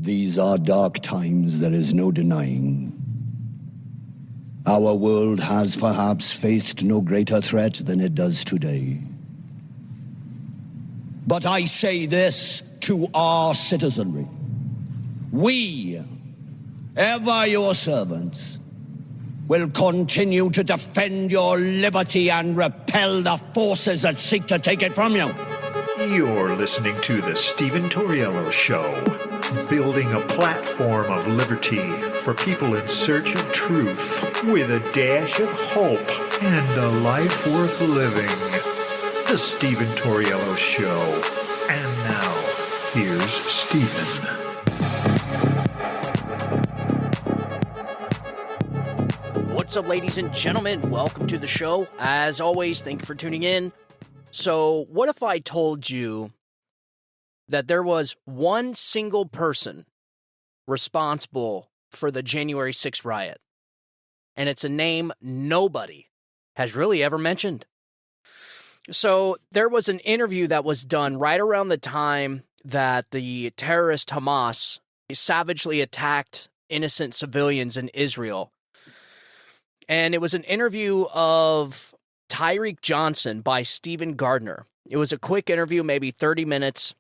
These are dark times, there is no denying. Our world has perhaps faced no greater threat than it does today. But I say this to our citizenry. We, ever your servants, will continue to defend your liberty and repel the forces that seek to take it from you. You're listening to The Stephen Torriello Show, building a platform of liberty for people in search of truth with a dash of hope and a life worth living. The Stephen Torriello Show. And now, here's Stephen. What's up, ladies and gentlemen? Welcome to the show. As always, thank you for tuning in. So, what if I told you that there was one single person responsible for the January 6th riot? And it's a name nobody has really ever mentioned. So, there was an interview that was done right around the time that the terrorist Hamas savagely attacked innocent civilians in Israel. And it was an interview of Tarik Johnson by Stephen Gardner. It was a quick interview, maybe 30 minutes.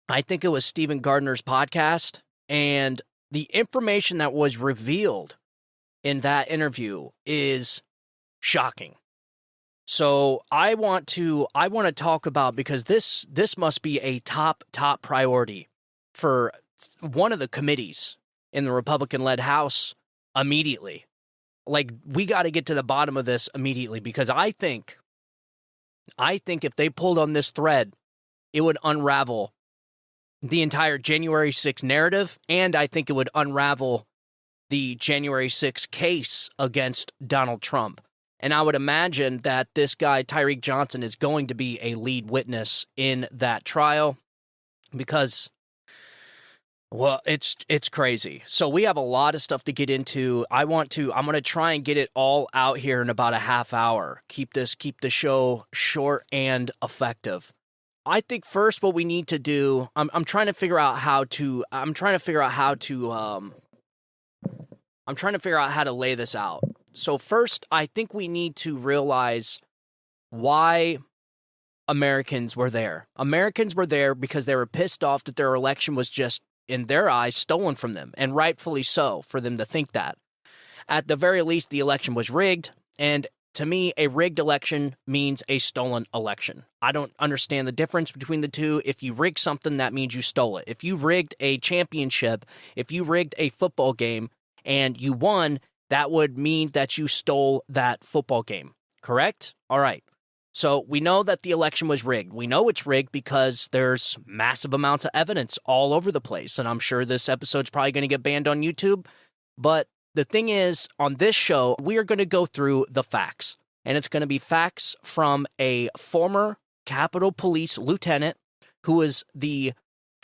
I think it was Stephen Gardner's podcast. And the information that was revealed in that interview is shocking. So I want to talk about, because this must be a top priority for one of the committees in the Republican-led House immediately. Like, we got to get to the bottom of this immediately, because I think if they pulled on this thread, it would unravel the entire January 6th narrative, and I think it would unravel the January 6th case against Donald Trump. And I would imagine that this guy, Tarik Johnson, is going to be a lead witness in that trial, because, well, it's crazy. So we have a lot of stuff to get into. I'm going to try and get it all out here in about a half hour. Keep the show short and effective. I think first what we need to do, I'm trying to figure out how to lay this out. So first, I think we need to realize why Americans were there. Americans were there because they were pissed off that their election was just, in their eyes, stolen from them, and rightfully so for them to think that. At the very least, the election was rigged, and to me, a rigged election means a stolen election. I don't understand the difference between the two. If you rig something, that means you stole it. If you rigged a championship, if you rigged a football game and you won, that would mean that you stole that football game, correct? All right. So we know that the election was rigged. We know it's rigged because there's massive amounts of evidence all over the place. And I'm sure this episode's probably going to get banned on YouTube. But the thing is, on this show, we are going to go through the facts. And it's going to be facts from a former Capitol Police lieutenant who is the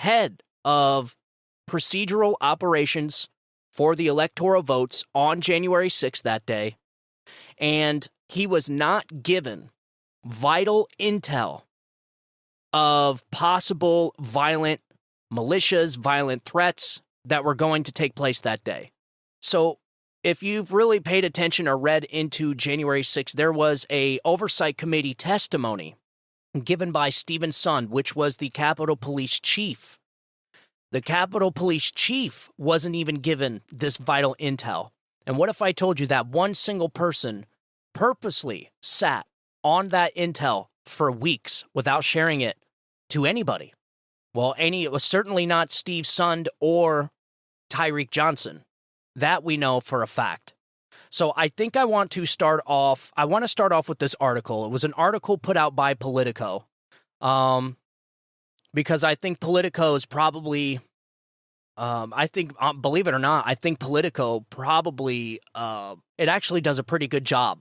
head of procedural operations for the electoral votes on January 6th that day. And he was not given vital intel of possible violent militias, violent threats that were going to take place that day. So if you've really paid attention or read into January 6th, there was a oversight committee testimony given by Stephen Sund, which was the Capitol Police chief. The Capitol Police chief wasn't even given this vital intel. And what if I told you that one single person purposely sat on that intel for weeks without sharing it to anybody? Well, it was certainly not Steve Sund or Tarik Johnson. That we know for a fact. So I think I want to start off with this article. It was an article put out by Politico. Because I think Politico is probably, believe it or not, I think Politico probably, it actually does a pretty good job.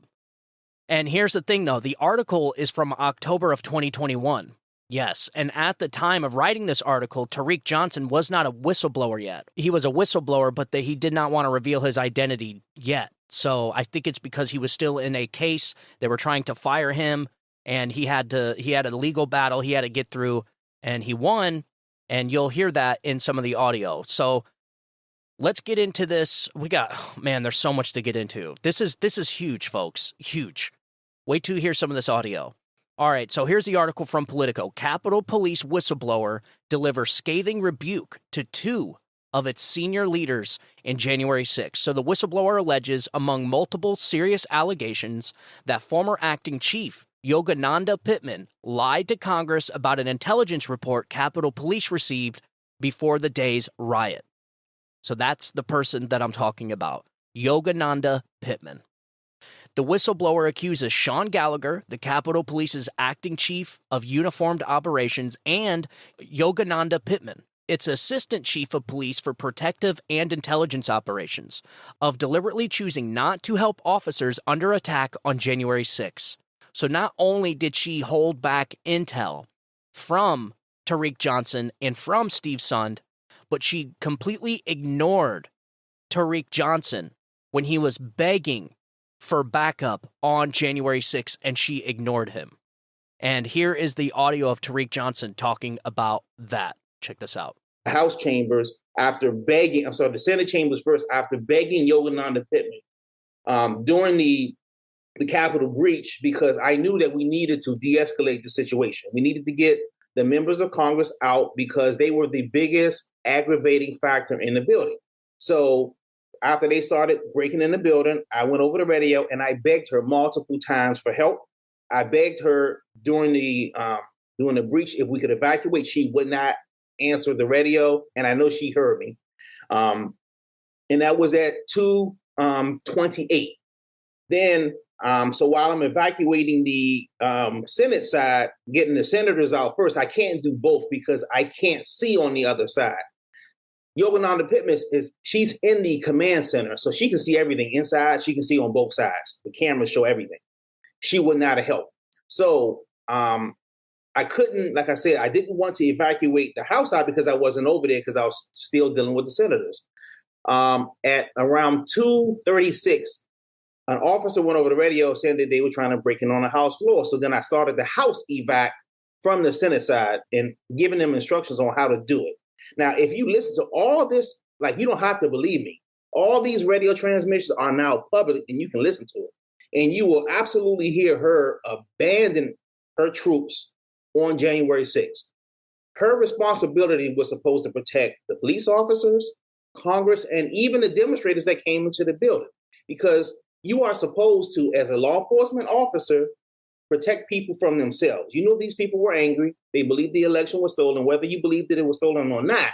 And here's the thing, though. The article is from October of 2021. Yes, and at the time of writing this article, Tarik Johnson was not a whistleblower yet. He was a whistleblower, but he did not want to reveal his identity yet. So I think it's because he was still in a case. They were trying to fire him, and he had a legal battle he had to get through, and he won. And you'll hear that in some of the audio. So let's get into this. There's so much to get into. This is huge, folks. Huge. Wait till you hear some of this audio. All right, so here's the article from Politico. Capitol Police whistleblower delivers scathing rebuke to 2 of its senior leaders in January 6. So the whistleblower alleges, among multiple serious allegations, that former acting chief Yogananda Pittman lied to Congress about an intelligence report Capitol Police received before the day's riot. So that's the person that I'm talking about, Yogananda Pittman. The whistleblower accuses Sean Gallagher, the Capitol Police's acting chief of uniformed operations, and Yogananda Pittman, its assistant chief of police for protective and intelligence operations, of deliberately choosing not to help officers under attack on January 6. So not only did she hold back intel from Tarik Johnson and from Steve Sund, but she completely ignored Tarik Johnson when he was begging for backup on January 6th, and she ignored him. And here is the audio of Tarik Johnson talking about that. Check this out. House chambers the Senate chambers first, after begging Yogananda Pittman during the Capitol breach, because I knew that we needed to de-escalate the situation. We needed to get the members of Congress out because they were the biggest aggravating factor in the building. So after they started breaking in the building, I went over the radio and I begged her multiple times for help. I begged her during the breach if we could evacuate. She would not answer the radio, and I know she heard me. And that was at 2:28. Then, so while I'm evacuating the Senate side, getting the senators out first, I can't do both because I can't see on the other side. Yogananda Pittman she's in the command center, so she can see everything inside. She can see on both sides. The cameras show everything. She would not have helped. So I couldn't, like I said, I didn't want to evacuate the House side because I wasn't over there because I was still dealing with the senators. At around 2:36, an officer went over the radio saying that they were trying to break in on the House floor. So then I started the House evac from the Senate side and giving them instructions on how to do it. Now, if you listen to all this, like, you don't have to believe me. All these radio transmissions are now public and you can listen to it. And you will absolutely hear her abandon her troops on January 6th. Her responsibility was supposed to protect the police officers, Congress, and even the demonstrators that came into the building. Because you are supposed to, as a law enforcement officer, protect people from themselves. You know, these people were angry. They believed the election was stolen. Whether you believe that it was stolen or not,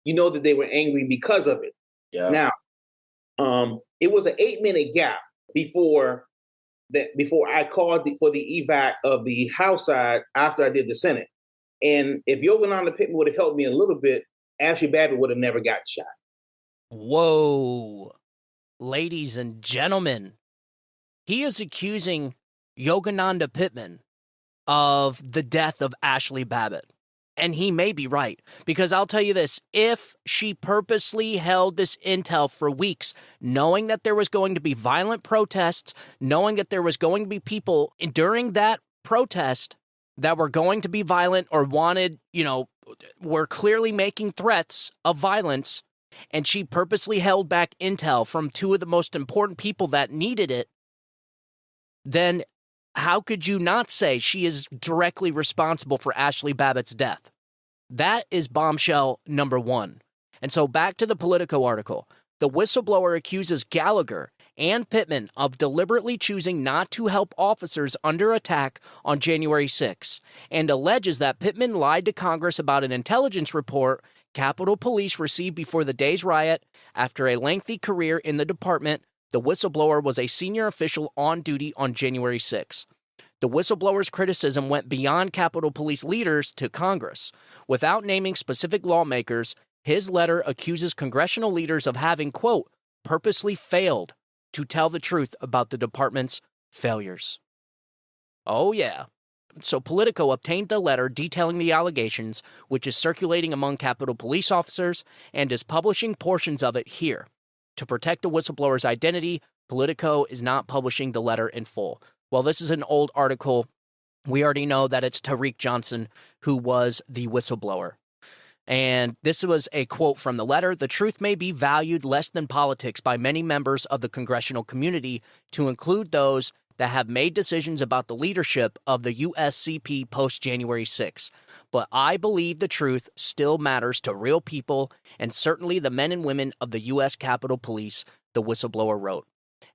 you know that they were angry because of it. Yeah. Now, it was an 8-minute gap before I called for the evac of the House side after I did the Senate. And if Yogananda Pittman would have helped me a little bit, Ashley Babbitt would have never gotten shot. Whoa. Ladies and gentlemen, he is accusing Yogananda Pittman of the death of Ashley Babbitt. And he may be right, because I'll tell you this, if she purposely held this intel for weeks, knowing that there was going to be violent protests, knowing that there was going to be people during that protest that were going to be violent or wanted, were clearly making threats of violence, and she purposely held back intel from 2 of the most important people that needed it, then how could you not say she is directly responsible for Ashley Babbitt's death? That is bombshell number 1. And so back to the Politico article. The whistleblower accuses Gallagher and Pittman of deliberately choosing not to help officers under attack on January 6 and alleges that Pittman lied to Congress about an intelligence report Capitol Police received before the day's riot. After a lengthy career in the department, the whistleblower was a senior official on duty on January 6. The whistleblower's criticism went beyond Capitol Police leaders to Congress. Without naming specific lawmakers, his letter accuses congressional leaders of having, quote, purposely failed to tell the truth about the department's failures. Oh, yeah. So Politico obtained the letter detailing the allegations, which is circulating among Capitol Police officers, and is publishing portions of it here. To protect the whistleblower's identity, Politico is not publishing the letter in full. Well, this is an old article. We already know that it's Tarik Johnson who was the whistleblower. And this was a quote from the letter. The truth may be valued less than politics by many members of the congressional community, to include those that have made decisions about the leadership of the USCP post-January 6. But I believe the truth still matters to real people, and certainly the men and women of the U.S. Capitol Police, the whistleblower wrote.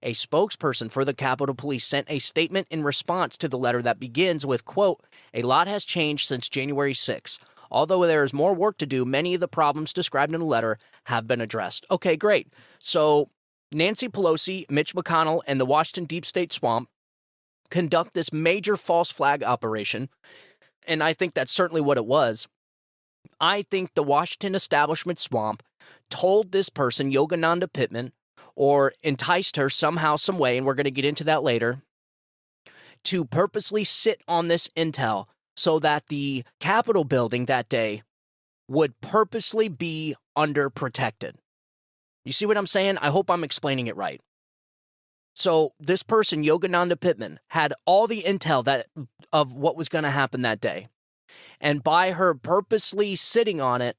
A spokesperson for the Capitol Police sent a statement in response to the letter that begins with, quote, "A lot has changed since January 6. Although there is more work to do, many of the problems described in the letter have been addressed." Okay, great. So Nancy Pelosi, Mitch McConnell, and the Washington Deep State Swamp conduct this major false flag operation, and I think that's certainly what it was. I think the Washington establishment swamp told this person, Yogananda Pittman, or enticed her somehow, some way, and we're going to get into that later, to purposely sit on this intel so that the Capitol building that day would purposely be underprotected. You see what I'm saying? I hope I'm explaining it right. So this person, Yogananda Pittman, had all the intel of what was going to happen that day. And by her purposely sitting on it,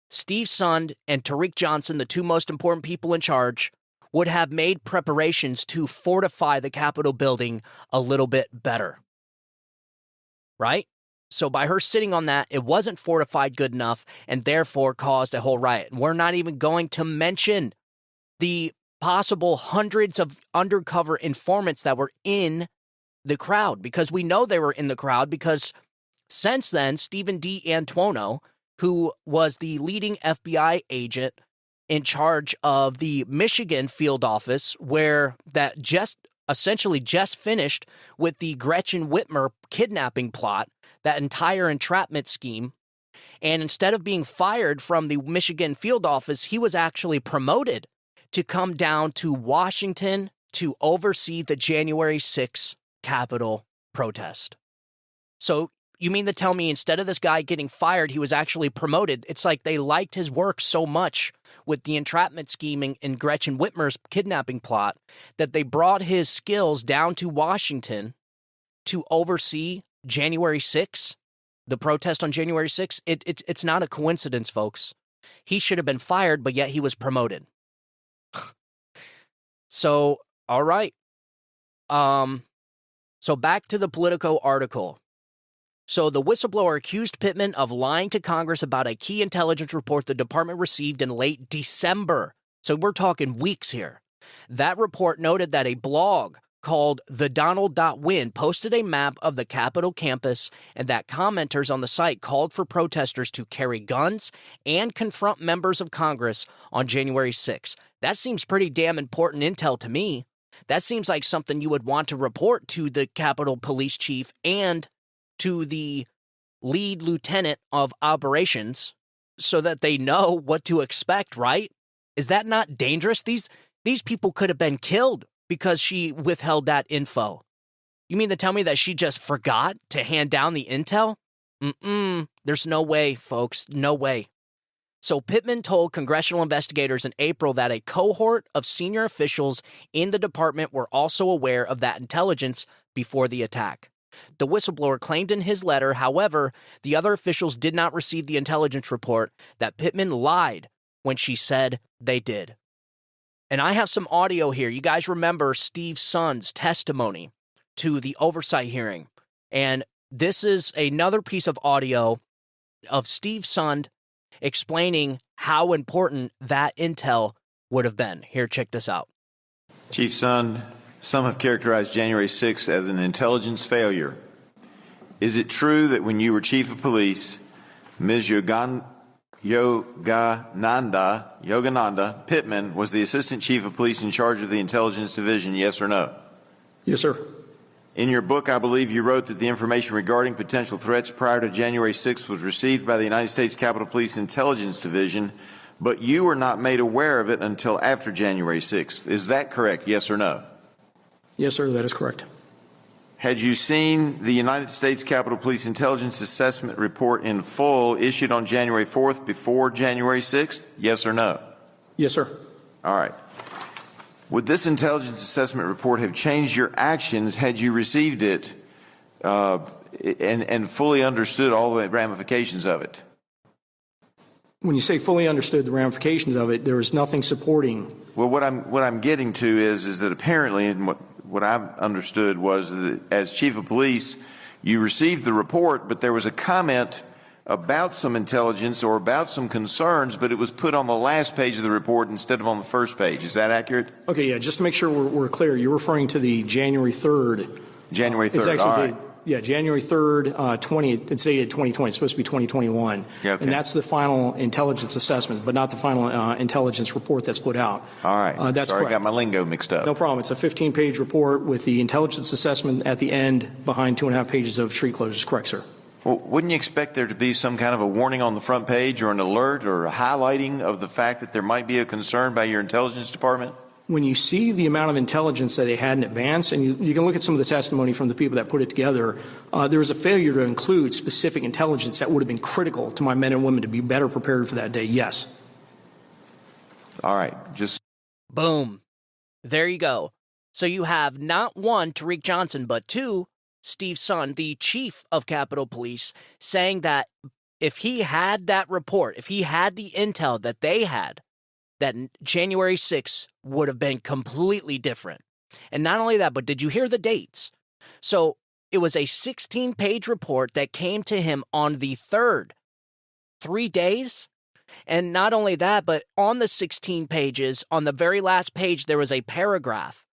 Steve Sund and Tarik Johnson, the two most important people in charge, would have made preparations to fortify the Capitol building a little bit better. Right? So by her sitting on that, it wasn't fortified good enough and therefore caused a whole riot. And we're not even going to mention the possible hundreds of undercover informants that were in the crowd, because we know they were in the crowd because since then, Stephen D. Antuono, who was the leading FBI agent in charge of the Michigan field office, where that just finished with the Gretchen Whitmer kidnapping plot, that entire entrapment scheme. And instead of being fired from the Michigan field office, he was actually promoted to come down to Washington to oversee the January 6th Capitol protest. So you mean to tell me instead of this guy getting fired, he was actually promoted? It's like they liked his work so much with the entrapment scheming in Gretchen Whitmer's kidnapping plot that they brought his skills down to Washington to oversee January 6th, the protest on January 6th. It's not a coincidence, folks. He should have been fired, but yet he was promoted. So, all right. So back to the Politico article. So the whistleblower accused Pittman of lying to Congress about a key intelligence report the department received in late December. So we're talking weeks here. That report noted that a blog called TheDonald.Win posted a map of the Capitol campus and that commenters on the site called for protesters to carry guns and confront members of Congress on January 6th. That seems pretty damn important intel to me. That seems like something you would want to report to the Capitol Police Chief and to the lead lieutenant of operations so that they know what to expect, right? Is that not dangerous? These people could have been killed because she withheld that info. You mean to tell me that she just forgot to hand down the intel? There's no way, folks. No way. So Pittman told congressional investigators in April that a cohort of senior officials in the department were also aware of that intelligence before the attack. The whistleblower claimed in his letter, however, the other officials did not receive the intelligence report, that Pittman lied when she said they did. And I have some audio here. You guys remember Steve Sund's testimony to the oversight hearing. And this is another piece of audio of Steve Sund explaining how important that intel would have been. Here, check this out. Chief Sund, some have characterized January 6th as an intelligence failure. Is it true that when you were chief of police, Ms. Yogananda Pittman was the assistant chief of police in charge of the intelligence division, yes or no? Yes, sir. In your book, I believe you wrote that the information regarding potential threats prior to January 6th was received by the United States Capitol Police Intelligence Division, but you were not made aware of it until after January 6th. Is that correct, yes or no? Yes, sir, that is correct. Had you seen the United States Capitol Police Intelligence Assessment Report in full issued on January 4th before January 6th? Yes or no? Yes, sir. All right. Would this intelligence assessment report have changed your actions had you received it and fully understood all the ramifications of it? When you say fully understood the ramifications of it, there was nothing supporting. Well, what I'm getting to is that apparently, and what I've understood was that as chief of police, you received the report, but there was a comment about some intelligence or about some concerns, but it was put on the last page of the report instead of on the first page. Is that accurate? Okay, yeah, just to make sure we're clear, you're referring to the January 3rd. January 3rd, It's actually all right. dated, yeah, January 3rd, it's dated 2020. It's supposed to be 2021. Yeah, okay. And that's the final intelligence assessment, but not the final intelligence report that's put out. All right. That's Sorry, correct. I got my lingo mixed up. No problem. It's a 15-page report with the intelligence assessment at the end behind 2.5 pages of street closures. Correct, sir. Well, wouldn't you expect there to be some kind of a warning on the front page or an alert or a highlighting of the fact that there might be a concern by your intelligence department? When you see the amount of intelligence that they had in advance, and you can look at some of the testimony from the people that put it together, there was a failure to include specific intelligence that would have been critical to my men and women to be better prepared for that day. Yes. All right. Just Boom. There you go. So you have not one, Tarik Johnson, but two, Steve Son, the chief of Capitol Police, saying that if he had that report, if he had the intel that they had, that January 6th would have been completely different. And not only that, but did you hear the dates? So it was a 16-page report that came to him on the 3rd, 3 days. And not only that, but on the 16 pages, on the very last page, there was a paragraph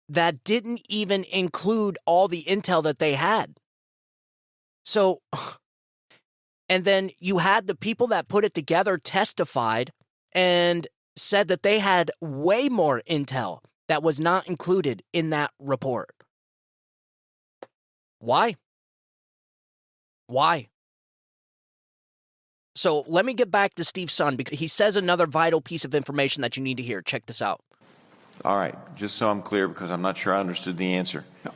that didn't even include all the intel that they had. So, and then you had the people that put it together testified and said that they had way more intel that was not included in that report. Why? Why? So let me get back to Steve Son because he says another vital piece of information that you need to hear. Check this out. all right. Just so I'm clear, because I'm not sure I understood the answer. No.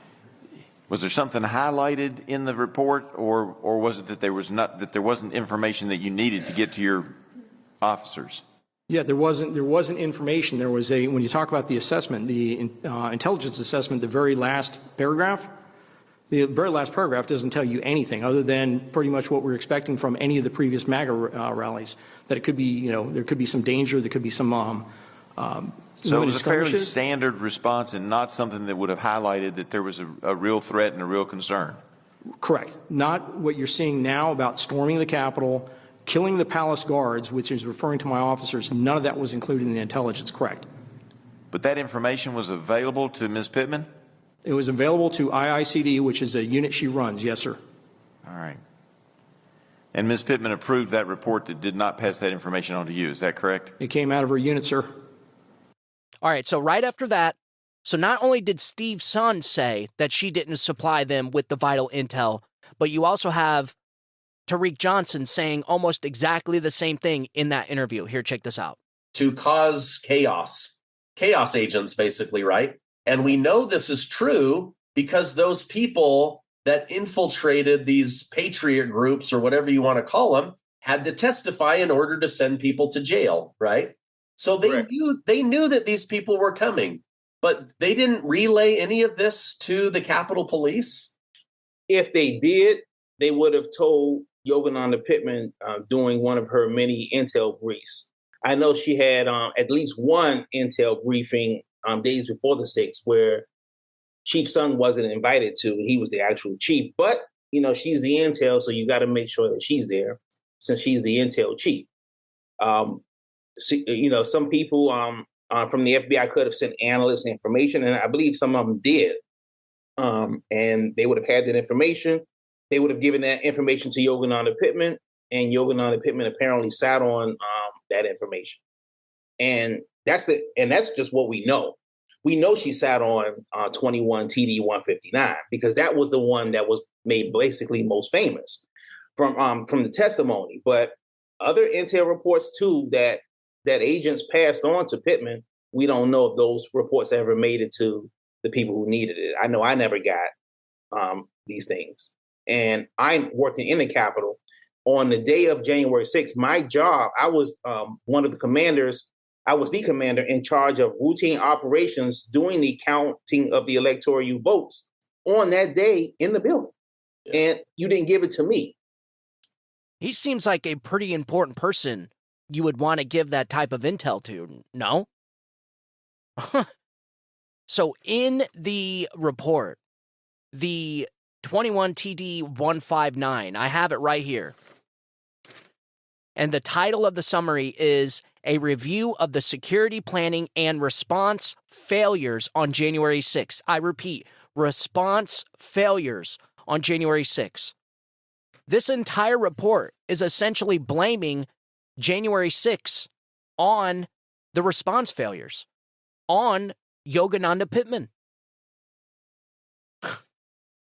Was there something highlighted in the report, or was it that there wasn't information that you needed to get to your officers? Yeah, there wasn't information. There was when you talk about the assessment, the intelligence assessment, the very last paragraph doesn't tell you anything other than pretty much what we're expecting from any of the previous MAGA rallies, that it could be, there could be some danger, there could be some so it was a fairly standard response and not something that would have highlighted that there was a real threat and a real concern. Correct. Not what you're seeing now about storming the Capitol, killing the palace guards, which is referring to my officers. None of that was included in the intelligence. Correct. But that information was available to Ms. Pittman? It was available to IICD, which is a unit she runs. Yes, sir. All right. And Ms. Pittman approved that report that did not pass that information on to you. Is that correct? It came out of her unit, sir. All right, so right after that, so not only did Steve Son say that she didn't supply them with the vital intel, but you also have Tarik Johnson saying almost exactly the same thing in that interview. Here, check this out. To cause chaos agents, basically, right? And we know this is true because those people that infiltrated these patriot groups, or whatever you want to call them, had to testify in order to send people to jail, right? So they knew that these people were coming, but they didn't relay any of this to the Capitol Police. If they did, they would have told Yogananda Pittman during one of her many intel briefs. I know she had at least one intel briefing days before the 6th where Chief Son wasn't invited to. He was the actual chief. But, she's the intel, so you got to make sure that she's there since she's the intel chief. Some people from the FBI could have sent analysts information, and I believe some of them did. And they would have had that information. They would have given that information to Yogananda Pittman, and Yogananda Pittman apparently sat on that information. And that's just what we know. We know she sat on 21 TD 159 because that was the one that was made basically most famous from the testimony. But other intel reports too that agents passed on to Pittman, we don't know if those reports ever made it to the people who needed it. I know I never got these things. And I'm working in the Capitol. On the day of January 6th, my job, I was one of the commanders. I was the commander in charge of routine operations doing the counting of the electoral votes on that day in the building. Yeah. And you didn't give it to me. He seems like a pretty important person you would want to give that type of intel to, no? So in the report, the 21 TD 159, I have it right here. And the title of the summary is A Review of the Security Planning and Response Failures on January 6th. I repeat, response failures on January 6th. This entire report is essentially blaming January 6th on the response failures, on Yogananda Pittman.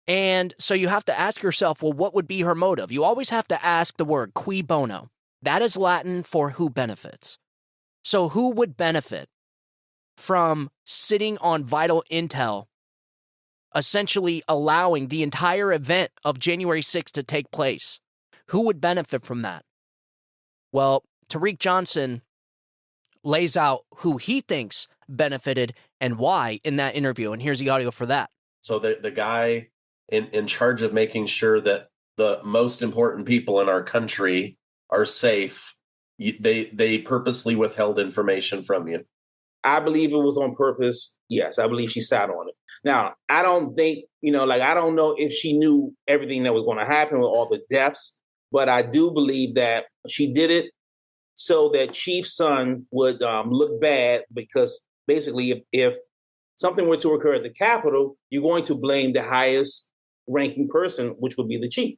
And so you have to ask yourself, well, what would be her motive? You always have to ask the word cui bono. That is Latin for who benefits. So who would benefit from sitting on vital intel, essentially allowing the entire event of January 6th to take place? Who would benefit from that? Well, Tarik Johnson lays out who he thinks benefited and why in that interview. And here's the audio for that. So the guy in charge of making sure that the most important people in our country are safe, they purposely withheld information from you. I believe it was on purpose. Yes, I believe she sat on it. Now, I don't think, I don't know if she knew everything that was going to happen with all the deaths, but I do believe that she did it so that Chief's son would look bad, because basically if something were to occur at the Capitol, you're going to blame the highest ranking person, which would be the chief.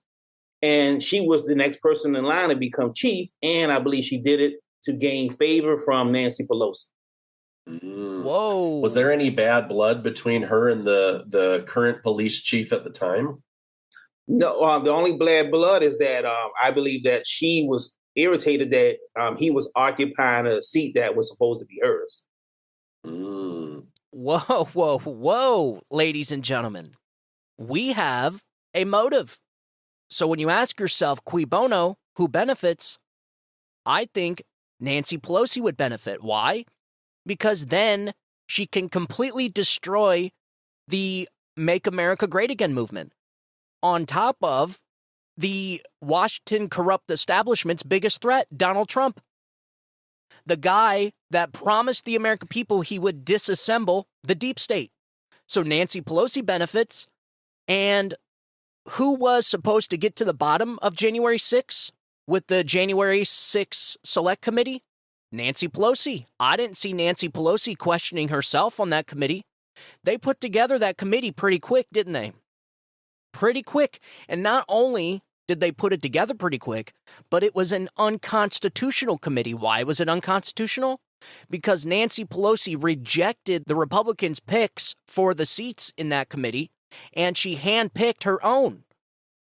And she was the next person in line to become chief, and I believe she did it to gain favor from Nancy Pelosi. Whoa. Was there any bad blood between her and the current police chief at the time? No, the only bad blood is that I believe that she was irritated that he was occupying a seat that was supposed to be hers. Whoa, ladies and gentlemen. We have a motive. So when you ask yourself, cui bono, who benefits? I think Nancy Pelosi would benefit. Why? Because then she can completely destroy the Make America Great Again movement on top of the Washington corrupt establishment's biggest threat, Donald Trump. The guy that promised the American people he would disassemble the deep state. So Nancy Pelosi benefits. And who was supposed to get to the bottom of January 6th with the January 6th Select Committee? Nancy Pelosi. I didn't see Nancy Pelosi questioning herself on that committee. They put together that committee pretty quick, didn't they? Pretty quick. And not only did they put it together pretty quick, but it was an unconstitutional committee. Why was it unconstitutional? Because Nancy Pelosi rejected the Republicans' picks for the seats in that committee, and she handpicked her own.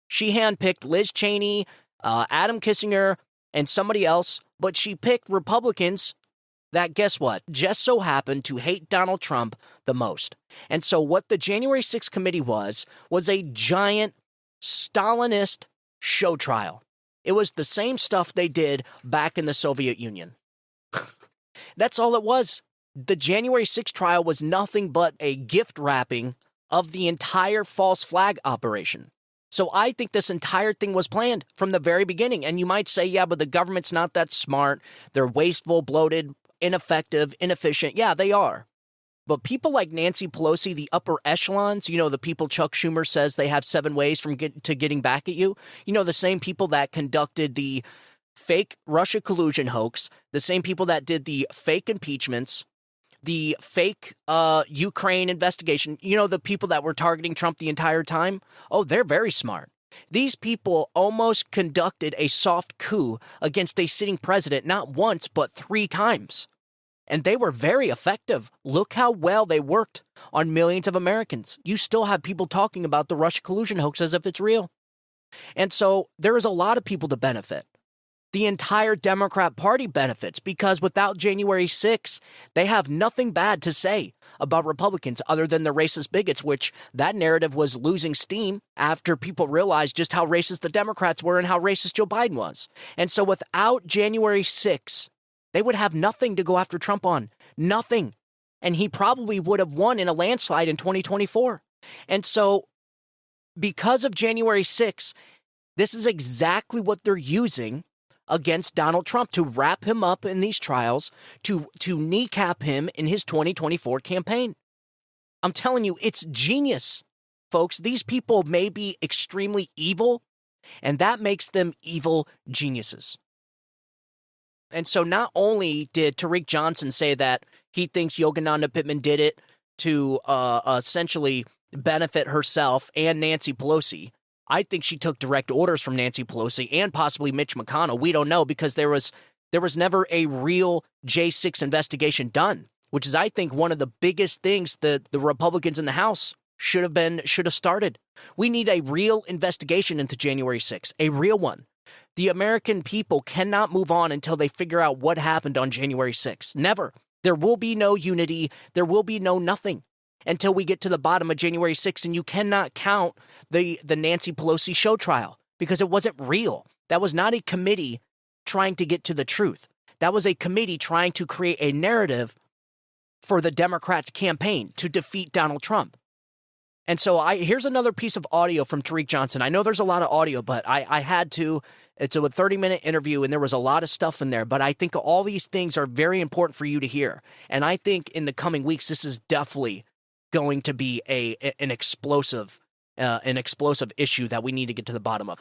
She handpicked Liz Cheney, Adam Kissinger, and somebody else, but she picked Republicans that, guess what, just so happened to hate Donald Trump the most. And so what the January 6th committee was a giant Stalinist show trial. It was the same stuff they did back in the Soviet Union. That's all it was. The January 6th trial was nothing but a gift wrapping of the entire false flag operation. So I think this entire thing was planned from the very beginning. And you might say, yeah, but the government's not that smart. They're wasteful, bloated, ineffective, inefficient. Yeah, they are. But people like Nancy Pelosi, the upper echelons, the people Chuck Schumer says they have 7 ways to getting back at you. The same people that conducted the fake Russia collusion hoax, the same people that did the fake impeachments, the fake Ukraine investigation, the people that were targeting Trump the entire time. Oh, they're very smart. These people almost conducted a soft coup against a sitting president, not once, but 3 times. And they were very effective. Look how well they worked on millions of Americans. You still have people talking about the Russia collusion hoax as if it's real. And so there is a lot of people to benefit. The entire Democrat Party benefits because without January 6th, they have nothing bad to say about Republicans other than the racist bigots, which that narrative was losing steam after people realized just how racist the Democrats were and how racist Joe Biden was. And so without January 6th, they would have nothing to go after Trump on. Nothing. And he probably would have won in a landslide in 2024. And so because of January 6th, This is exactly what they're using against Donald Trump to wrap him up in these trials, to kneecap him in his 2024 campaign. I'm telling you, it's genius, folks. These people may be extremely evil, and that makes them evil geniuses. And so not only did Tarik Johnson say that he thinks Yogananda Pittman did it to essentially benefit herself and Nancy Pelosi, I think she took direct orders from Nancy Pelosi and possibly Mitch McConnell. We don't know, because there was never a real J6 investigation done, which is, I think, one of the biggest things that the Republicans in the House should have started. We need a real investigation into January 6th, a real one. The American people cannot move on until they figure out what happened on January 6th. Never. There will be no unity. There will be no nothing until we get to the bottom of January 6th. And you cannot count the Nancy Pelosi show trial, because it wasn't real. That was not a committee trying to get to the truth. That was a committee trying to create a narrative for the Democrats' campaign to defeat Donald Trump. And so here's another piece of audio from Tarik Johnson. I know there's a lot of audio, but I had to. It's a 30-minute interview, and there was a lot of stuff in there. But I think all these things are very important for you to hear. And I think in the coming weeks, this is definitely going to be an explosive issue that we need to get to the bottom of.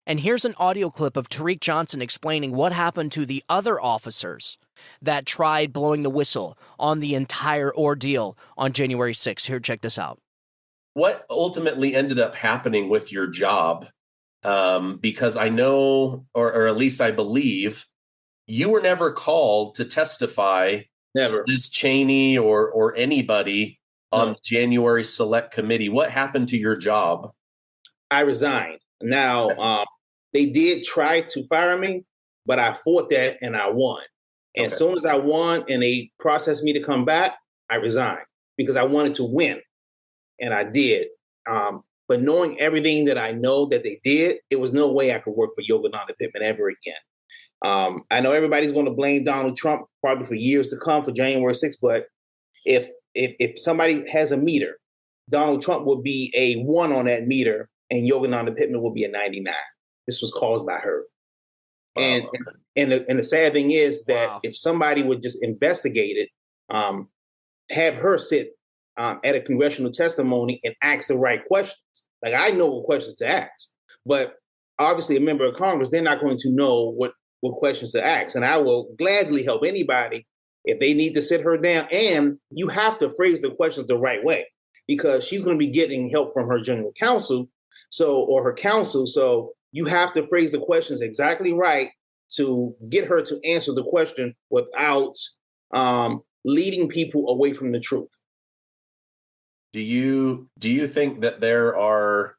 And here's an audio clip of Tarik Johnson explaining what happened to the other officers that tried blowing the whistle on the entire ordeal on January 6th. Here, check this out. What ultimately ended up happening with your job? Because I know, or at least I believe, you were never called to testify to Liz Cheney or anybody on the January Select Committee. What happened to your job? I resigned. Now, they did try to fire me, but I fought that and I won. And as soon as I won and they processed me to come back, I resigned because I wanted to win. And I did. But knowing everything that I know that they did, it was no way I could work for Yogananda Pittman ever again. I know everybody's going to blame Donald Trump probably for years to come for January 6th, but if somebody has a meter, Donald Trump would be a 1 on that meter and Yogananda Pittman would be a 99. This was caused by her. Wow. And the sad thing is that if somebody would just investigate it, have her sit at a congressional testimony and ask the right questions. Like, I know what questions to ask, but obviously a member of Congress, they're not going to know what questions to ask. And I will gladly help anybody if they need to sit her down. And you have to phrase the questions the right way, because she's going to be getting help from her general counsel, or her counsel. So you have to phrase the questions exactly right to get her to answer the question without leading people away from the truth. Do you think that there are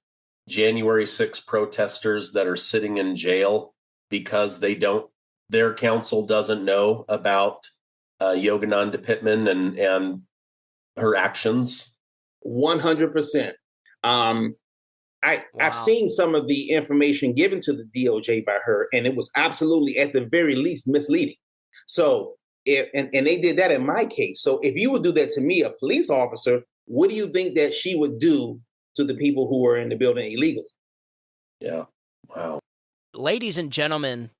January 6 protesters that are sitting in jail because their counsel doesn't know about Yogananda Pittman and her actions? 100%. I've seen some of the information given to the DOJ by her, and it was absolutely, at the very least, misleading. So, and they did that in my case. So if you would do that to me, a police officer, what do you think that she would do to the people who were in the building illegally? Yeah. Wow. Ladies and gentlemen,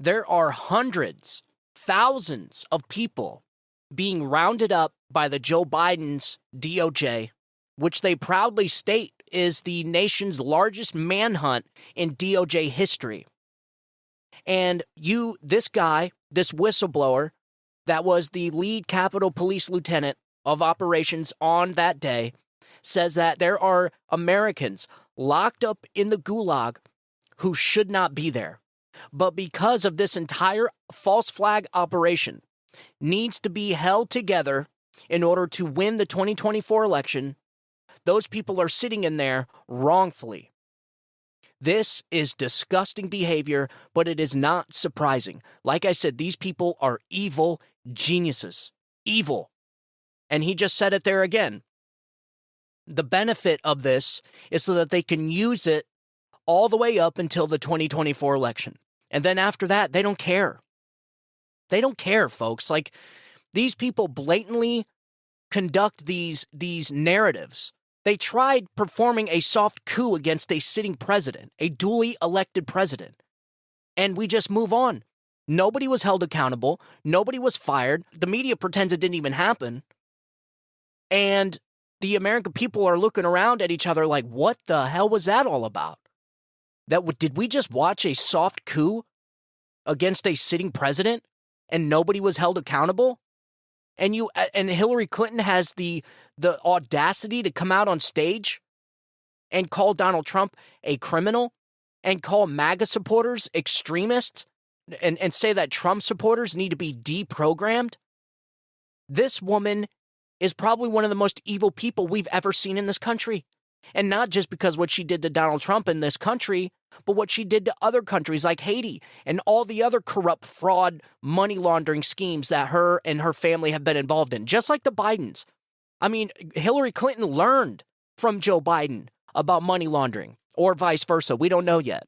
there are hundreds, thousands of people being rounded up by the Joe Biden's DOJ, which they proudly state is the nation's largest manhunt in DOJ history. And this guy, this whistleblower that was the lead Capitol Police lieutenant of operations on that day, says that there are Americans locked up in the gulag who should not be there. But because of this entire false flag operation needs to be held together in order to win the 2024 election, those people are sitting in there wrongfully. This is disgusting behavior, but it is not surprising. Like I said, these people are evil geniuses. Evil. And he just said it there again. The benefit of this is so that they can use it all the way up until the 2024 election. And then after that, they don't care. They don't care, folks. Like, these people blatantly conduct these narratives They tried performing a soft coup against a sitting president, a duly elected president. And we just move on. Nobody was held accountable. Nobody was fired. The media pretends it didn't even happen. And the American people are looking around at each other like, what the hell was that all about? Did we just watch a soft coup against a sitting president and nobody was held accountable? And Hillary Clinton has the audacity to come out on stage and call Donald Trump a criminal and call MAGA supporters extremists and say that Trump supporters need to be deprogrammed. This woman is probably one of the most evil people we've ever seen in this country. And not just because what she did to Donald Trump in this country, but what she did to other countries like Haiti and all the other corrupt, fraud, money laundering schemes that her and her family have been involved in, just like the Bidens. I mean, Hillary Clinton learned from Joe Biden about money laundering, or vice versa. We don't know yet.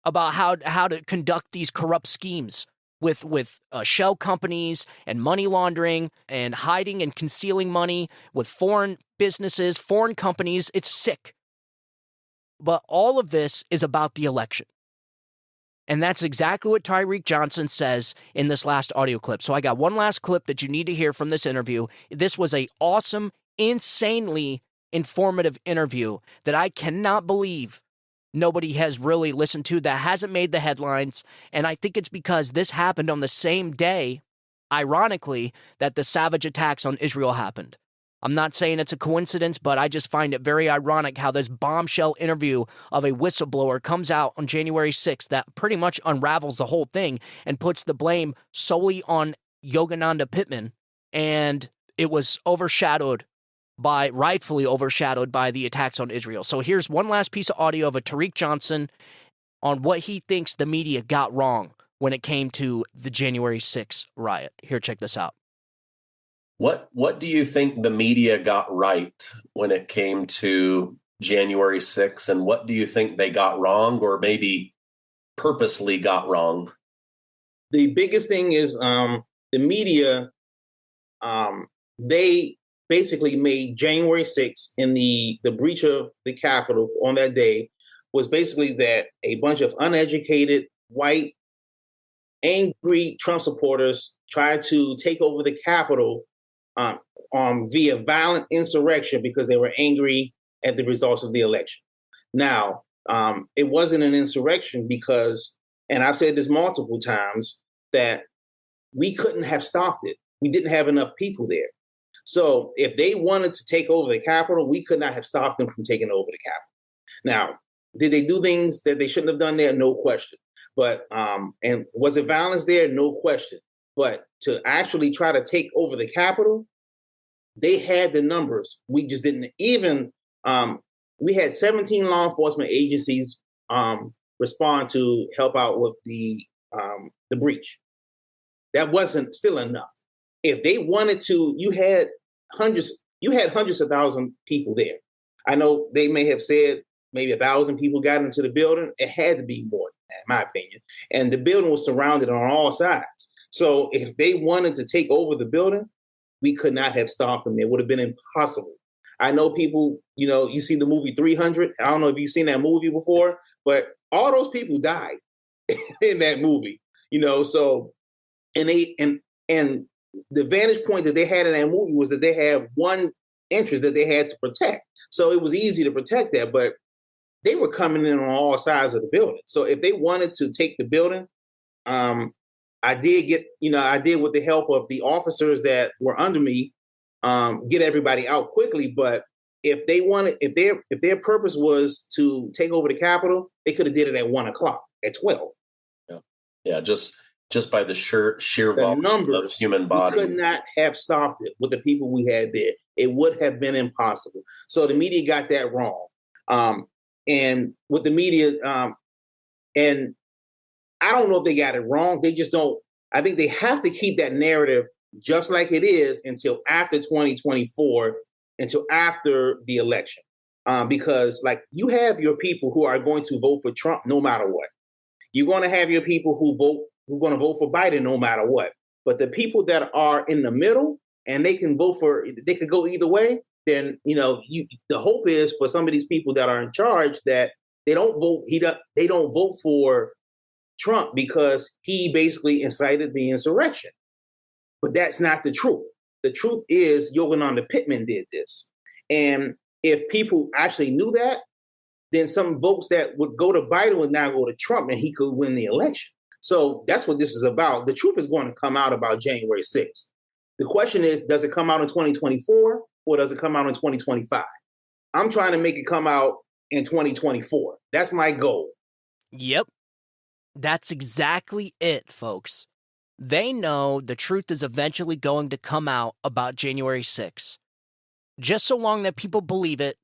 About how to conduct these corrupt schemes with shell companies and money laundering and hiding and concealing money with foreign businesses, foreign companies. It's sick. But all of this is about the election. And that's exactly what Tarik Johnson says in this last audio clip. So I got one last clip that you need to hear from this interview. This was an awesome, insanely informative interview that I cannot believe nobody has really listened to, that hasn't made the headlines. And I think it's because this happened on the same day, ironically, that the savage attacks on Israel happened. I'm not saying it's a coincidence, but I just find it very ironic how this bombshell interview of a whistleblower comes out on January 6th that pretty much unravels the whole thing and puts the blame solely on Yogananda Pittman. And it was rightfully overshadowed by the attacks on Israel. So here's one last piece of audio of a Tarik Johnson on what he thinks the media got wrong when it came to the January 6th riot. Here, check this out. What do you think the media got right when it came to January 6th, and what do you think they got wrong, or maybe purposely got wrong? The biggest thing is the media, they basically made January 6th and the breach of the Capitol on that day was basically that a bunch of uneducated, white, angry Trump supporters tried to take over the Capitol via violent insurrection because they were angry at the results of the election. Now, it wasn't an insurrection because, and I've said this multiple times, that we couldn't have stopped it. We didn't have enough people there. So if they wanted to take over the Capitol, we could not have stopped them from taking over the Capitol. Now, did they do things that they shouldn't have done there? No question. But, and was it violence there? No question. But to actually try to take over the Capitol, they had the numbers. We just didn't even, we had 17 law enforcement agencies respond to help out with the breach. That wasn't still enough. If they wanted to, you had hundreds of thousands of people there. I know they may have said maybe 1,000 people got into the building. It had to be more than that, in my opinion. And the building was surrounded on all sides. So if they wanted to take over the building, we could not have stopped them. It would have been impossible. I know people, you see the movie 300. I don't know if you've seen that movie before, but all those people died in that movie, so, and the vantage point that they had in that movie was that they had one interest that they had to protect. So it was easy to protect that, but they were coming in on all sides of the building. So if they wanted to take the building, I did with the help of the officers that were under me, get everybody out quickly. But if their purpose was to take over the Capitol, they could have did it at 1:00, at 12. Yeah, just by the sheer volume numbers, of human body. We could not have stopped it with the people we had there. It would have been impossible. So the media got that wrong. And with the media, and I don't know if they got it wrong. They just don't. I think they have to keep that narrative just like it is until after 2024, until after the election. Because you have your people who are going to vote for Trump no matter what. You're going to have your people who are going to vote for Biden no matter what. But the people that are in the middle and they could go either way, then the hope is for some of these people that are in charge that they don't vote. They don't vote for Trump because he basically incited the insurrection. But that's not the truth. The truth is Yogananda Pittman did this. And if people actually knew that, then some votes that would go to Biden would now go to Trump and he could win the election. So that's what this is about. The truth is going to come out about January 6th. The question is, does it come out in 2024 or does it come out in 2025? I'm trying to make it come out in 2024. That's my goal. Yep. That's exactly it, folks. They know the truth is eventually going to come out about January 6th. Just so long that people believe it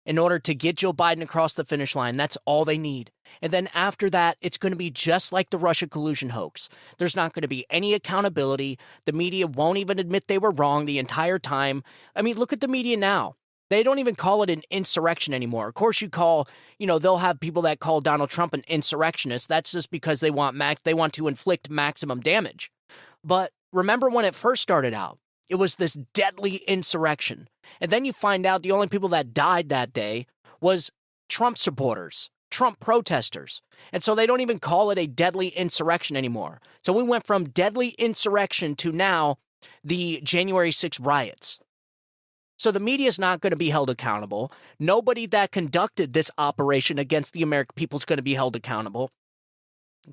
in order to get Joe Biden across the finish line. That's all they need. And then after that, it's going to be just like the Russia collusion hoax. There's not going to be any accountability. The media won't even admit they were wrong the entire time. I mean, look at the media now. They don't even call it an insurrection anymore. Of course, they'll have people that call Donald Trump an insurrectionist. That's just because they want to inflict maximum damage. But remember when it first started out, it was this deadly insurrection. And then you find out the only people that died that day was Trump supporters, Trump protesters. And so they don't even call it a deadly insurrection anymore. So we went from deadly insurrection to now the January 6th riots. So the media is not going to be held accountable. Nobody that conducted this operation against the American people is going to be held accountable.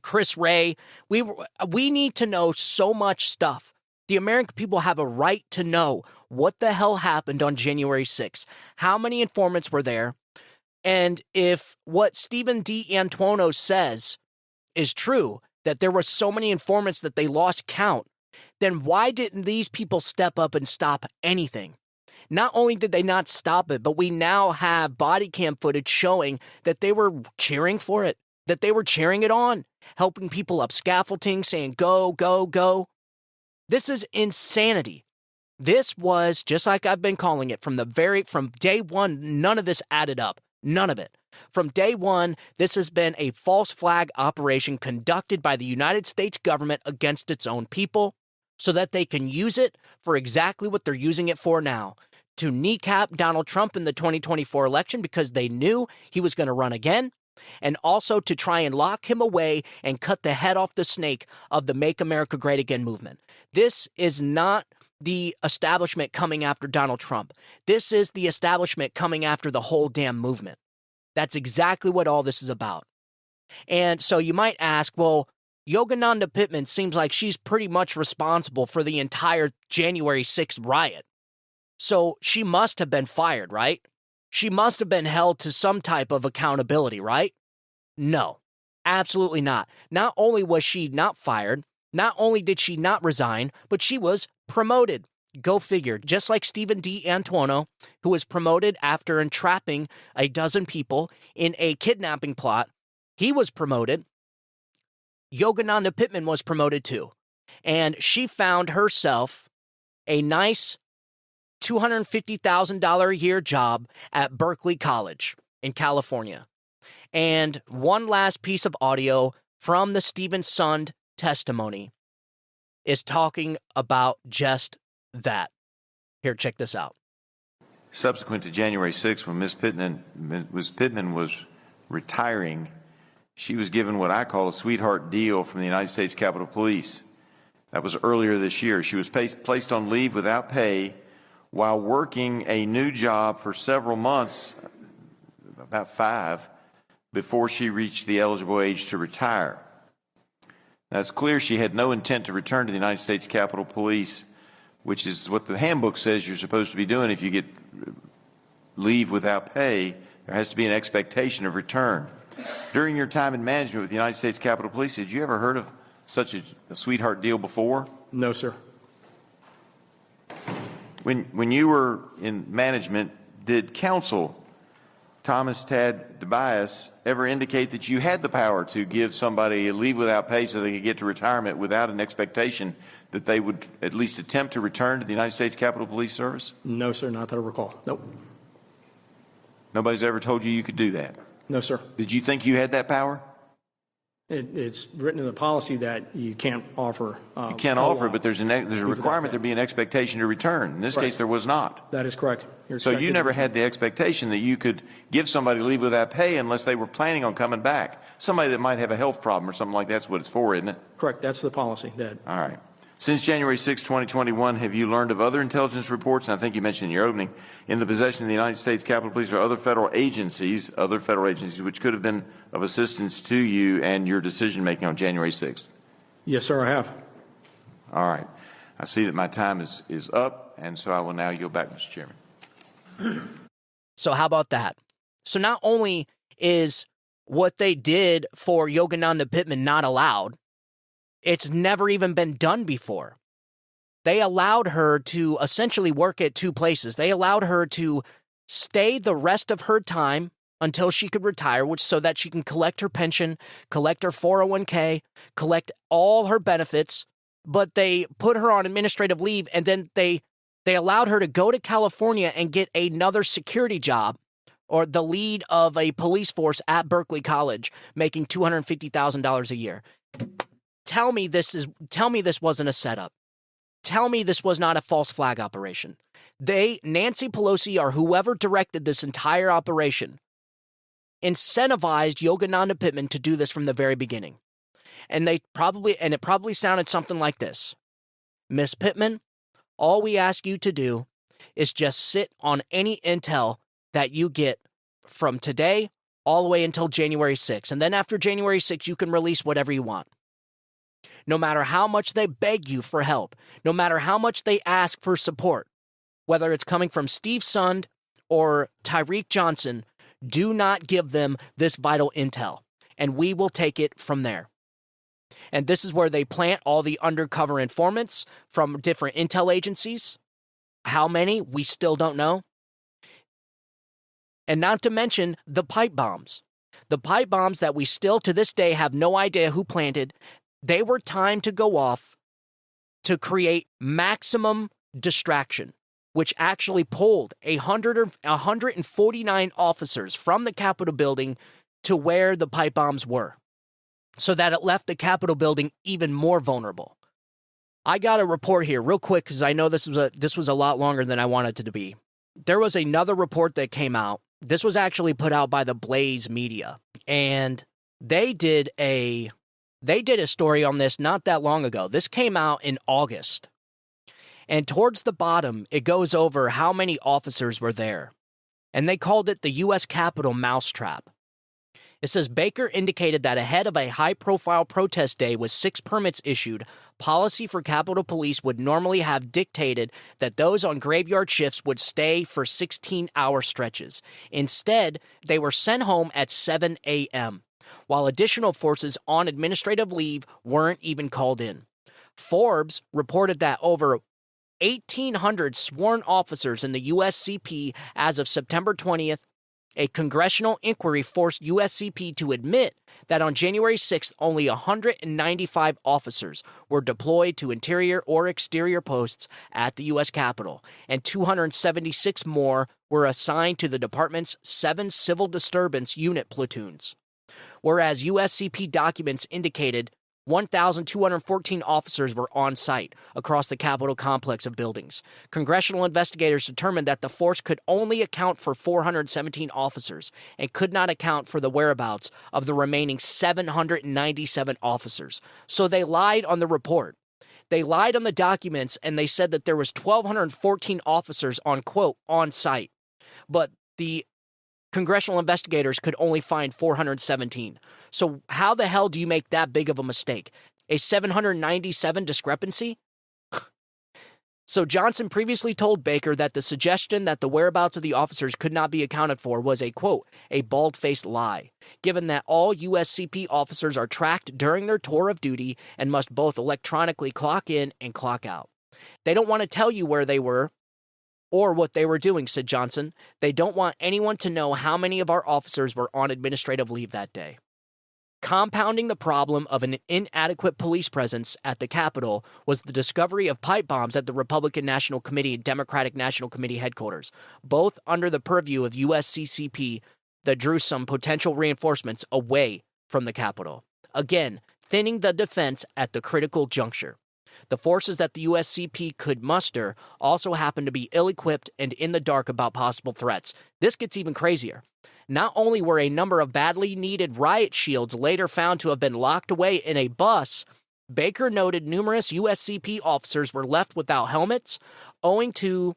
Chris Wray, we need to know so much stuff. The American people have a right to know what the hell happened on January 6th. How many informants were there? And if what Stephen D'Antuono says is true, that there were so many informants that they lost count, then why didn't these people step up and stop anything? Not only did they not stop it, but we now have body cam footage showing that they were cheering for it, that they were cheering it on, helping people up scaffolding, saying, go, go, go. This is insanity. This was, just like I've been calling it, from day one, none of this added up. None of it. From day one, this has been a false flag operation conducted by the United States government against its own people so that they can use it for exactly what they're using it for now. To kneecap Donald Trump in the 2024 election because they knew he was going to run again, and also to try and lock him away and cut the head off the snake of the Make America Great Again movement. This is not the establishment coming after Donald Trump. This is the establishment coming after the whole damn movement. That's exactly what all this is about. And so you might ask, well, Yogananda Pittman seems like she's pretty much responsible for the entire January 6th riot. So she must have been fired, right? She must have been held to some type of accountability, right? No, absolutely not. Not only was she not fired, not only did she not resign, but she was promoted. Go figure. Just like Stephen D'Antuono, who was promoted after entrapping a dozen people in a kidnapping plot, he was promoted. Yogananda Pittman was promoted too. And she found herself a nice $250,000 a year job at Berkeley College in California. And one last piece of audio from the Stephen Sund testimony is talking about just that. Here, check this out. Subsequent to January 6th, when Ms. Pittman was retiring, she was given what I call a sweetheart deal from the United States Capitol Police. That was earlier this year. She was placed on leave without pay while working a new job for several months, about 5, before she reached the eligible age to retire. Now, it's clear she had no intent to return to the United States Capitol Police, which is what the handbook says you're supposed to be doing if you get leave without pay. There has to be an expectation of return. During your time in management with the United States Capitol Police, had you ever heard of such a sweetheart deal before? No, sir. When you were in management, did counsel Thomas Tad DeBias ever indicate that you had the power to give somebody a leave without pay so they could get to retirement without an expectation that they would at least attempt to return to the United States Capitol Police Service? No, sir, not that I recall. Nope. Nobody's ever told you you could do that? No, sir. Did you think you had that power? It's written in the policy that you can't offer. You can't offer, but there's a requirement there be an expectation to return. In this case, there was not. That is correct. So you never had the expectation that you could give somebody leave without pay unless they were planning on coming back. Somebody that might have a health problem or something like that's what it's for, isn't it? Correct. That's the policy. All right. Since January 6, 2021, have you learned of other intelligence reports, and I think you mentioned in your opening, in the possession of the United States Capitol Police or other federal agencies which could have been of assistance to you and your decision-making on January 6th? Yes, sir, I have. All right. I see that my time is up, and so I will now yield back, Mr. Chairman. So how about that? So not only is what they did for Yogananda Pittman not allowed, it's never even been done before. They allowed her to essentially work at two places. They allowed her to stay the rest of her time until she could retire, which so that she can collect her pension, collect her 401k, collect all her benefits, but they put her on administrative leave, and then they allowed her to go to California and get another security job or the lead of a police force at Berkeley College, making $250,000 a year. Tell me this wasn't a setup. Tell me this was not a false flag operation. Nancy Pelosi or whoever directed this entire operation, incentivized Yogananda Pittman to do this from the very beginning. And it probably sounded something like this. Miss Pittman, all we ask you to do is just sit on any intel that you get from today all the way until January 6th. And then after January 6th, you can release whatever you want. No matter how much they beg you for help, no matter how much they ask for support, whether it's coming from Steve Sund or Tarik Johnson, do not give them this vital intel, and we will take it from there. And this is where they plant all the undercover informants from different intel agencies. How many? We still don't know. And not to mention the pipe bombs. The pipe bombs that we still to this day have no idea who planted. They were timed to go off to create maximum distraction, which actually pulled 149 officers from the Capitol building to where the pipe bombs were, so that it left the Capitol building even more vulnerable. I got a report here real quick because I know this was a lot longer than I wanted it to be. There was another report that came out. This was actually put out by the Blaze Media, and they did a story on this not that long ago. This came out in August. And towards the bottom, it goes over how many officers were there. And they called it the U.S. Capitol Mousetrap. It says Baker indicated that ahead of a high-profile protest day with 6 permits issued, policy for Capitol Police would normally have dictated that those on graveyard shifts would stay for 16-hour stretches. Instead, they were sent home at 7 a.m., while additional forces on administrative leave weren't even called in. Forbes reported that over 1,800 sworn officers in the USCP as of September 20th, a congressional inquiry forced USCP to admit that on January 6th, only 195 officers were deployed to interior or exterior posts at the U.S. Capitol, and 276 more were assigned to the department's 7 civil disturbance unit platoons. Whereas USCP documents indicated 1,214 officers were on site across the Capitol complex of buildings. Congressional investigators determined that the force could only account for 417 officers and could not account for the whereabouts of the remaining 797 officers. So they lied on the report. They lied on the documents, and they said that there was 1,214 officers on, quote, on site. But the congressional investigators could only find 417. So how the hell do you make that big of a mistake? A 797 discrepancy? So Johnson previously told Baker that the suggestion that the whereabouts of the officers could not be accounted for was a, quote, a bald-faced lie, given that all USCP officers are tracked during their tour of duty and must both electronically clock in and clock out. They don't want to tell you where they were or what they were doing, said Johnson. They don't want anyone to know how many of our officers were on administrative leave that day. Compounding the problem of an inadequate police presence at the Capitol was the discovery of pipe bombs at the Republican National Committee and Democratic National Committee headquarters, both under the purview of USCCP, that drew some potential reinforcements away from the Capitol. Again, thinning the defense at the critical juncture. The forces that the USCP could muster also happen to be ill-equipped and in the dark about possible threats. This gets even crazier. Not only were a number of badly needed riot shields later found to have been locked away in a bus, Baker noted numerous USCP officers were left without helmets owing to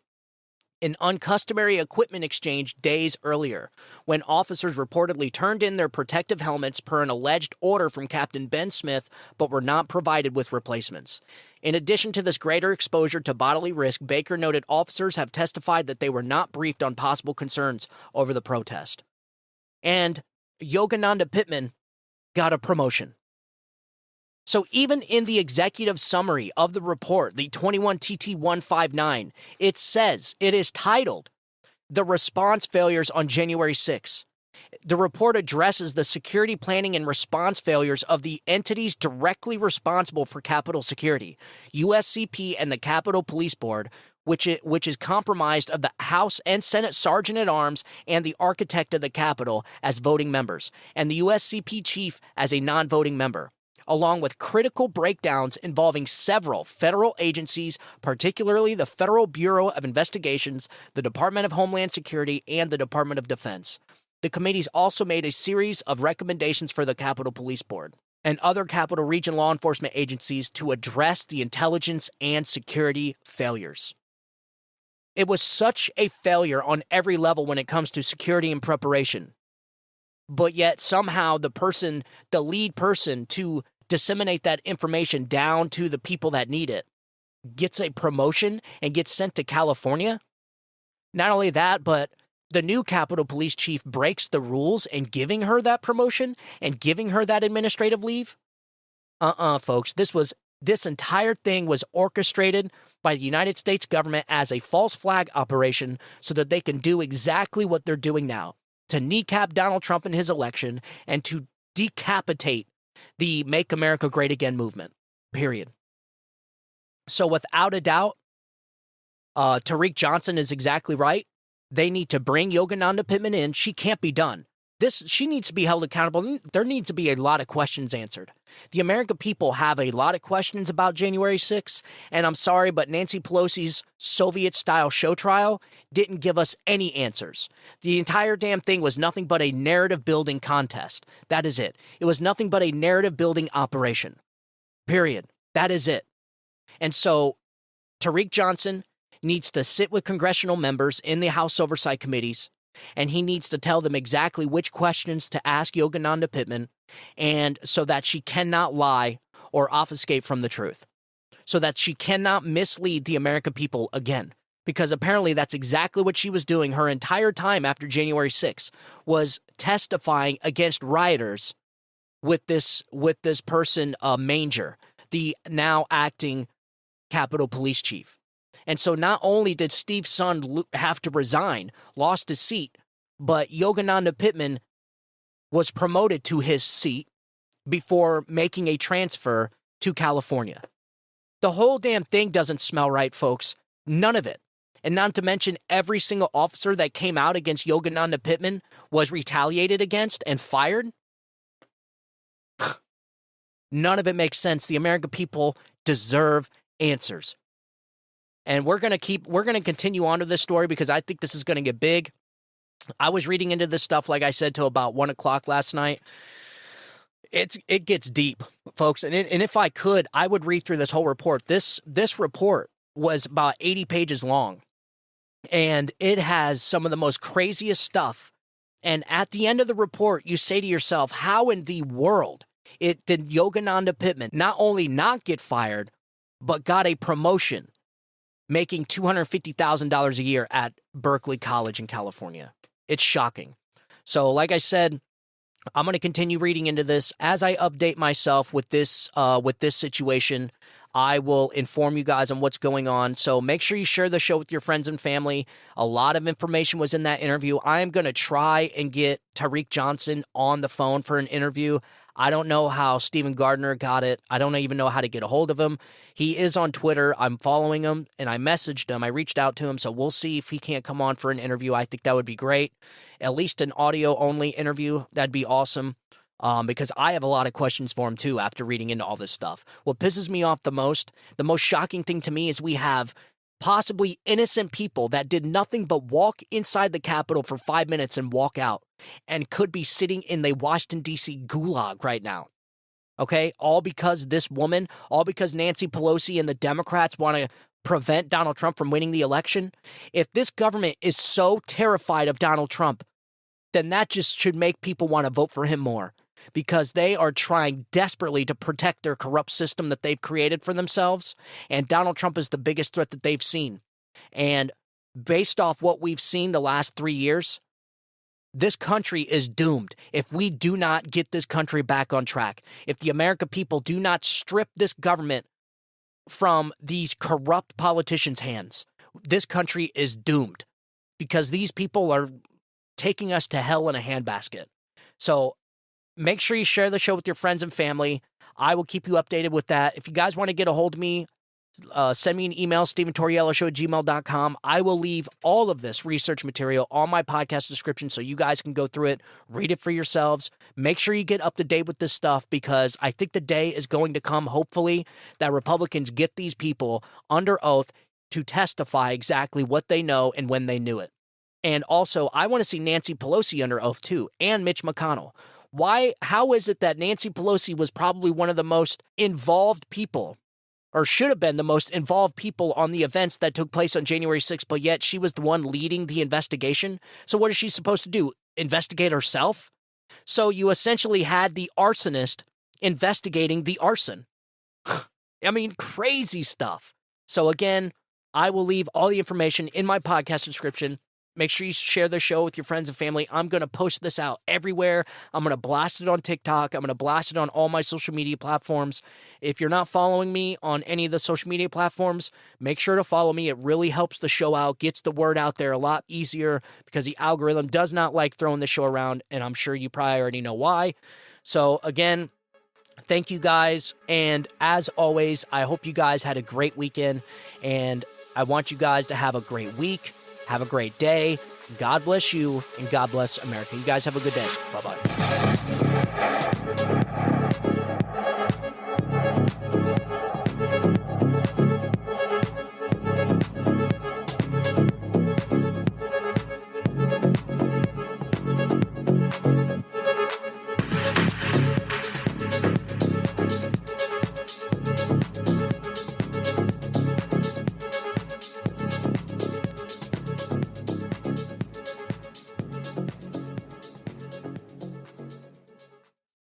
an uncustomary equipment exchange days earlier, when officers reportedly turned in their protective helmets per an alleged order from Captain Ben Smith, but were not provided with replacements. In addition to this greater exposure to bodily risk, Baker noted officers have testified that they were not briefed on possible concerns over the protest. And Yogananda Pittman got a promotion. So even in the executive summary of the report, the 21TT159, it says, it is titled, The Response Failures on January 6. The report addresses the security planning and response failures of the entities directly responsible for Capitol security, USCP and the Capitol Police Board, which is comprised of the House and Senate Sergeant-at-Arms and the architect of the Capitol as voting members, and the USCP chief as a non-voting member, along with critical breakdowns involving several federal agencies, particularly the Federal Bureau of Investigations, the Department of Homeland Security, and the Department of Defense. The committees also made a series of recommendations for the Capitol Police Board and other Capitol Region law enforcement agencies to address the intelligence and security failures. It was such a failure on every level when it comes to security and preparation. But yet somehow the lead person to disseminate that information down to the people that need it, gets a promotion and gets sent to California. Not only that, but the new Capitol Police Chief breaks the rules in giving her that promotion and giving her that administrative leave. Folks, this entire thing was orchestrated by the United States government as a false flag operation so that they can do exactly what they're doing now, to kneecap Donald Trump in his election and to decapitate the Make America Great Again movement, period. So without a doubt, Tarik Johnson is exactly right. They need to bring Yogananda Pittman in. She can't be done. She needs to be held accountable. There needs to be a lot of questions answered. The American people have a lot of questions about January 6th, and I'm sorry, but Nancy Pelosi's Soviet-style show trial didn't give us any answers. The entire damn thing was nothing but a narrative-building contest. That is it. It was nothing but a narrative-building operation. Period. That is it. And so Tarik Johnson needs to sit with congressional members in the House Oversight Committees, and he needs to tell them exactly which questions to ask Yogananda Pittman, and so that she cannot lie or obfuscate from the truth, so that she cannot mislead the American people again, because apparently that's exactly what she was doing her entire time after January 6th, was testifying against rioters with this person, Manger, the now acting Capitol Police Chief. And so not only did Steve Sund have to resign, lost his seat, but Yogananda Pittman was promoted to his seat before making a transfer to California. The whole damn thing doesn't smell right, folks. None of it. And not to mention every single officer that came out against Yogananda Pittman was retaliated against and fired. None of it makes sense. The American people deserve answers. And we're going to continue on to this story because I think this is going to get big. I was reading into this stuff, like I said, till about 1 o'clock last night. It gets deep, folks. And if I could, I would read through this whole report. This report was about 80 pages long, and it has some of the most craziest stuff. And at the end of the report, you say to yourself, how in the world did Yogananda Pittman not only not get fired, but got a promotion, making $250,000 a year at Berkeley College in California? It's shocking. So like I said, I'm going to continue reading into this. As I update myself with this situation, I will inform you guys on what's going on. So make sure you share the show with your friends and family. A lot of information was in that interview. I am going to try and get Tarik Johnson on the phone for an interview. I don't know how Stephen Gardner got it. I don't even know how to get a hold of him. He is on Twitter. I'm following him, and I messaged him. I reached out to him, so we'll see if he can't come on for an interview. I think that would be great. At least an audio-only interview. That'd be awesome. because I have a lot of questions for him too after reading into all this stuff. What pisses me off the most shocking thing to me is we have possibly innocent people that did nothing but walk inside the Capitol for 5 minutes and walk out and could be sitting in the Washington, D.C. gulag right now. Okay? All because this woman, all because Nancy Pelosi and the Democrats want to prevent Donald Trump from winning the election. If this government is so terrified of Donald Trump, then that just should make people want to vote for him more, because they are trying desperately to protect their corrupt system that they've created for themselves. And Donald Trump is the biggest threat that they've seen. And based off what we've seen the last 3 years, this country is doomed if we do not get this country back on track. If the American people do not strip this government from these corrupt politicians' hands, this country is doomed, because these people are taking us to hell in a handbasket. So make sure you share the show with your friends and family. I will keep you updated with that. If you guys want to get a hold of me, send me an email, StephenTorrielloShow@gmail.com. I will leave all of this research material on my podcast description so you guys can go through it, read it for yourselves. Make sure you get up to date with this stuff, because I think the day is going to come, hopefully, that Republicans get these people under oath to testify exactly what they know and when they knew it. And also, I want to see Nancy Pelosi under oath too, and Mitch McConnell. How is it that Nancy Pelosi was probably one of the most involved people, or should have been the most involved people on the events that took place on January 6th, but yet she was the one leading the investigation? So what is she supposed to do? Investigate herself? So you essentially had the arsonist investigating the arson. I mean, crazy stuff. So again, I will leave all the information in my podcast description. Make sure you share the show with your friends and family. I'm going to post this out everywhere. I'm going to blast it on TikTok. I'm going to blast it on all my social media platforms. If you're not following me on any of the social media platforms, make sure to follow me. It really helps the show out, gets the word out there a lot easier, because the algorithm does not like throwing the show around, and I'm sure you probably already know why. So again, thank you guys. And as always, I hope you guys had a great weekend, and I want you guys to have a great week. Have a great day. God bless you, and God bless America. You guys have a good day. Bye-bye.